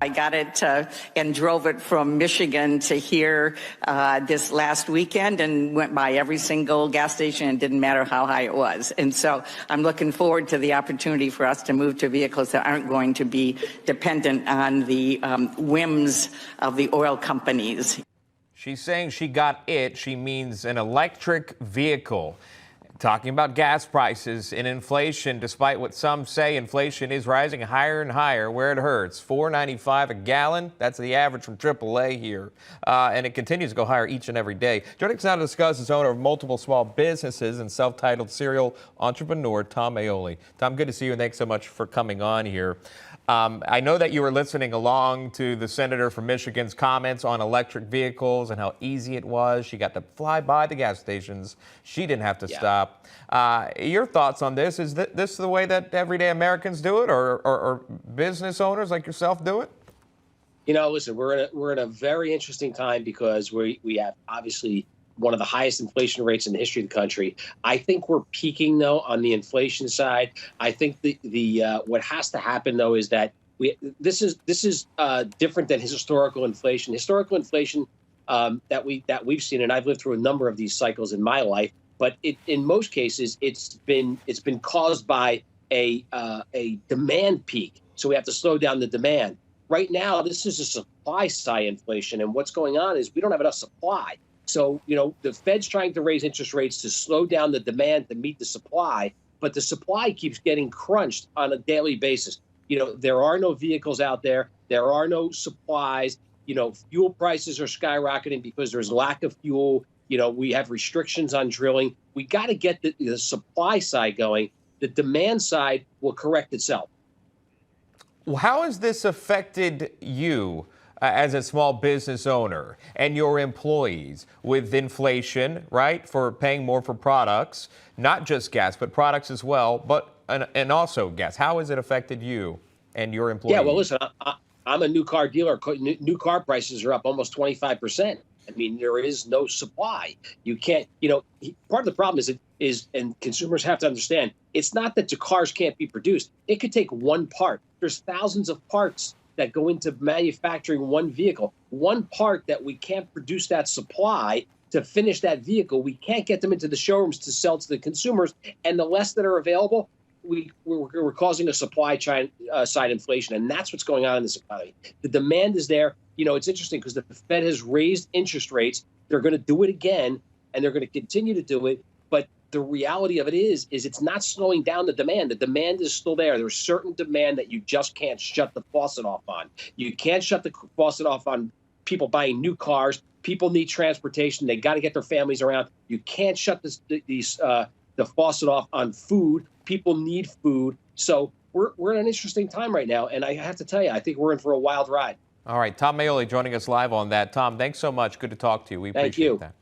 I got it and drove it from Michigan to here this last weekend and went by every single gas station and didn't matter how high it was. And so I'm looking forward to the opportunity for us to move to vehicles that aren't going to be dependent on the whims of the oil companies. She's saying she got it. She means an electric vehicle. Talking about gas prices and inflation, despite what some say, inflation is rising higher and higher where it hurts. $4.95 a gallon, that's the average from AAA here. And it continues to go higher each and every day. Joining us now to discuss is owner of multiple small businesses and self-titled serial entrepreneur, Tom Maoli. Tom, good to see you, and thanks so much for coming on here. I know that you were listening along to the senator from Michigan's comments on electric vehicles and how easy it was. She got to fly by the gas stations. She didn't have to stop. Your thoughts on this? Is this the way that everyday Americans do it, or business owners like yourself do it? You know, listen, we're in a very interesting time because we have obviously one of the highest inflation rates in the history of the country. I think we're peaking, though, on the inflation side. I think the what has to happen, though, is that this is different than historical inflation. Historical inflation that we've seen, and I've lived through a number of these cycles in my life. But in most cases, it's been caused by a demand peak. So we have to slow down the demand. Right now, this is a supply side inflation, and what's going on is we don't have enough supply. So, you know, the Fed's trying to raise interest rates to slow down the demand to meet the supply, but the supply keeps getting crunched on a daily basis. You know, there are no vehicles out there. There are no supplies. You know, fuel prices are skyrocketing because there's lack of fuel. You know, we have restrictions on drilling. We got to get the supply side going. The demand side will correct itself. Well, how has this affected you as a small business owner and your employees with inflation, right? For paying more for products, not just gas, but products as well, but and also gas. How has it affected you and your employees? Yeah, well, listen, I'm a new car dealer. New car prices are up almost 25%. I mean, there is no supply. You can't, you know, part of the problem is, and consumers have to understand, it's not that the cars can't be produced. It could take one part. There's thousands of parts that go into manufacturing one vehicle. One part that we can't produce that supply to finish that vehicle, we can't get them into the showrooms to sell to the consumers. And the less that are available, we're causing a supply side inflation. And that's what's going on in this economy. The demand is there. You know, it's interesting because the Fed has raised interest rates. They're going to do it again, and they're going to continue to do it. But the reality of it is it's not slowing down the demand. The demand is still there. There's certain demand that you just can't shut the faucet off on. You can't shut the faucet off on people buying new cars. People need transportation. They got to get their families around. You can't shut the faucet off on food. People need food. So we're in an interesting time right now. And I have to tell you, I think we're in for a wild ride. All right. Tom Maoli joining us live on that. Tom, thanks so much. Good to talk to you. We appreciate that.